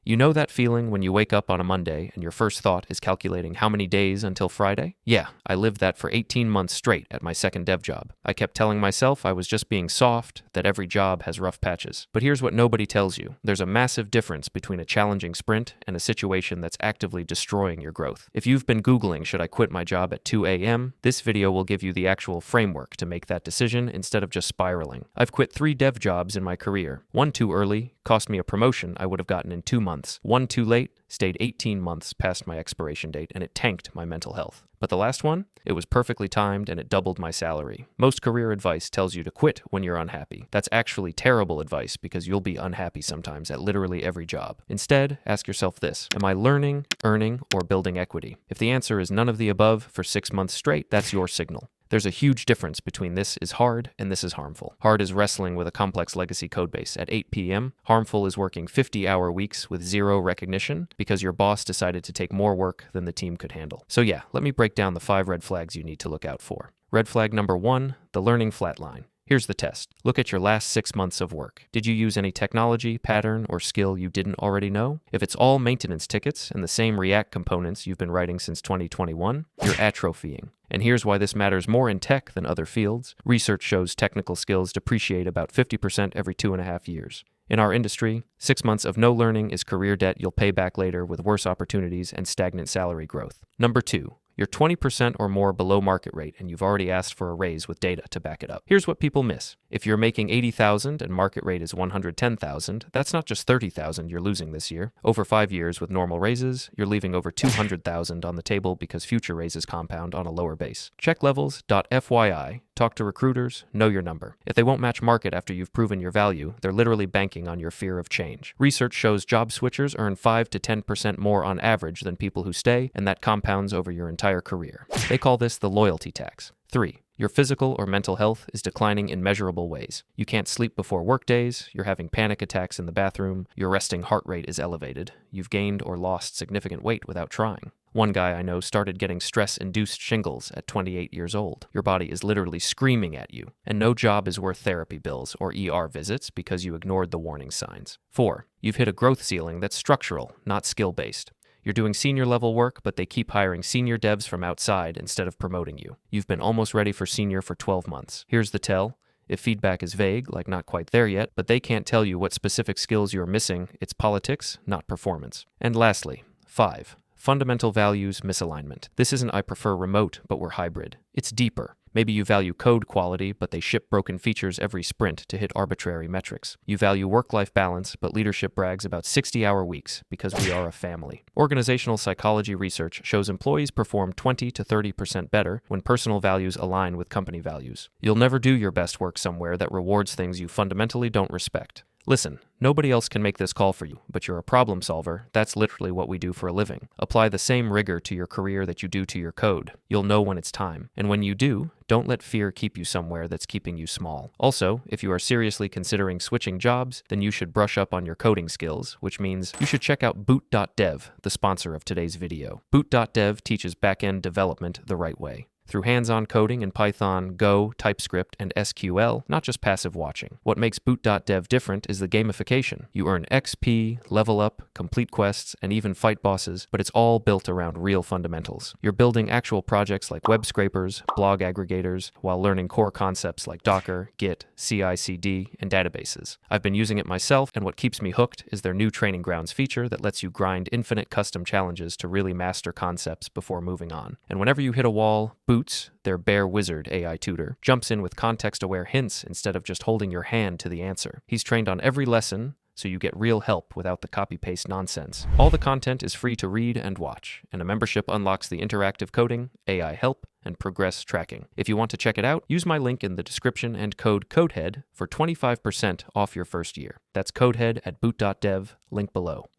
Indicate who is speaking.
Speaker 1: You know that feeling when you wake up on a Monday and your first thought is calculating how many days until Friday? Yeah, I lived that for 18 months straight at my second dev job. I kept telling myself I was just being soft, that every job has rough patches. But here's what nobody tells you. There's a massive difference between a challenging sprint and a situation that's actively destroying your growth. If you've been Googling, should I quit my job at 2 a.m., this video will give you the actual framework to make that decision instead of just spiraling. I've quit 3 dev jobs in my career. One too early, cost me a promotion I would have gotten in 2 months. One too late, stayed 18 months past my expiration date, and it tanked my mental health. But the last one, it was perfectly timed and it doubled my salary. Most career advice tells you to quit when you're unhappy. That's actually terrible advice because you'll be unhappy sometimes at literally every job. Instead, ask yourself this: am I learning, earning, or building equity? If the answer is none of the above for 6 months straight, that's your signal. There's a huge difference between this is hard and this is harmful. Hard is wrestling with a complex legacy codebase at 8 p.m. Harmful is working 50-hour weeks with zero recognition because your boss decided to take more work than the team could handle. So yeah, let me break down the 5 red flags you need to look out for. Red flag number 1, the learning flatline. Here's the test. Look at your last 6 months of work. Did you use any technology, pattern, or skill you didn't already know? If it's all maintenance tickets and the same React components you've been writing since 2021, you're atrophying. And here's why this matters more in tech than other fields. Research shows technical skills depreciate about 50% every 2.5 years. In our industry, 6 months of no learning is career debt you'll pay back later with worse opportunities and stagnant salary growth. Number 2. You're 20% or more below market rate and you've already asked for a raise with data to back it up. Here's what people miss. If you're making $80,000 and market rate is $110,000, that's not just $30,000 you're losing this year. Over 5 years with normal raises, you're leaving over $200,000 on the table because future raises compound on a lower base. Check levels.fyi. Talk to recruiters, know your number. If they won't match market after you've proven your value, they're literally banking on your fear of change. Research shows job switchers earn 5 to 10% more on average than people who stay, and that compounds over your entire career. They call this the loyalty tax. 3. Your physical or mental health is declining in measurable ways. You can't sleep before work days, you're having panic attacks in the bathroom, your resting heart rate is elevated, you've gained or lost significant weight without trying. One guy I know started getting stress-induced shingles at 28 years old. Your body is literally screaming at you, and no job is worth therapy bills or ER visits because you ignored the warning signs. 4. You've hit a growth ceiling that's structural, not skill-based. You're doing senior level work, but they keep hiring senior devs from outside instead of promoting you. You've been almost ready for senior for 12 months. Here's the tell. If feedback is vague, like not quite there yet, but they can't tell you what specific skills you're missing, it's politics, not performance. And lastly, 5. Fundamental values misalignment. This isn't I prefer remote, but we're hybrid. It's deeper. Maybe you value code quality, but they ship broken features every sprint to hit arbitrary metrics. You value work-life balance, but leadership brags about 60-hour weeks because we are a family. Organizational psychology research shows employees perform 20 to 30% better when personal values align with company values. You'll never do your best work somewhere that rewards things you fundamentally don't respect. Listen, nobody else can make this call for you, but you're a problem solver. That's literally what we do for a living. Apply the same rigor to your career that you do to your code. You'll know when it's time. And when you do, don't let fear keep you somewhere that's keeping you small. Also, if you are seriously considering switching jobs, then you should brush up on your coding skills, which means you should check out Boot.dev, the sponsor of today's video. Boot.dev teaches back-end development the right way. Through hands-on coding in Python, Go, TypeScript, and SQL, not just passive watching. What makes Boot.dev different is the gamification. You earn XP, level up, complete quests, and even fight bosses, but it's all built around real fundamentals. You're building actual projects like web scrapers, blog aggregators, while learning core concepts like Docker, Git, CI/CD, and databases. I've been using it myself, and what keeps me hooked is their new Training Grounds feature that lets you grind infinite custom challenges to really master concepts before moving on. And whenever you hit a wall, Boots, their Bear Wizard AI tutor, jumps in with context-aware hints instead of just holding your hand to the answer. He's trained on every lesson, so you get real help without the copy-paste nonsense. All the content is free to read and watch, and a membership unlocks the interactive coding, AI help, and progress tracking. If you want to check it out, use my link in the description and code CODEHEAD for 25% off your first year. That's CODEHEAD at boot.dev, link below.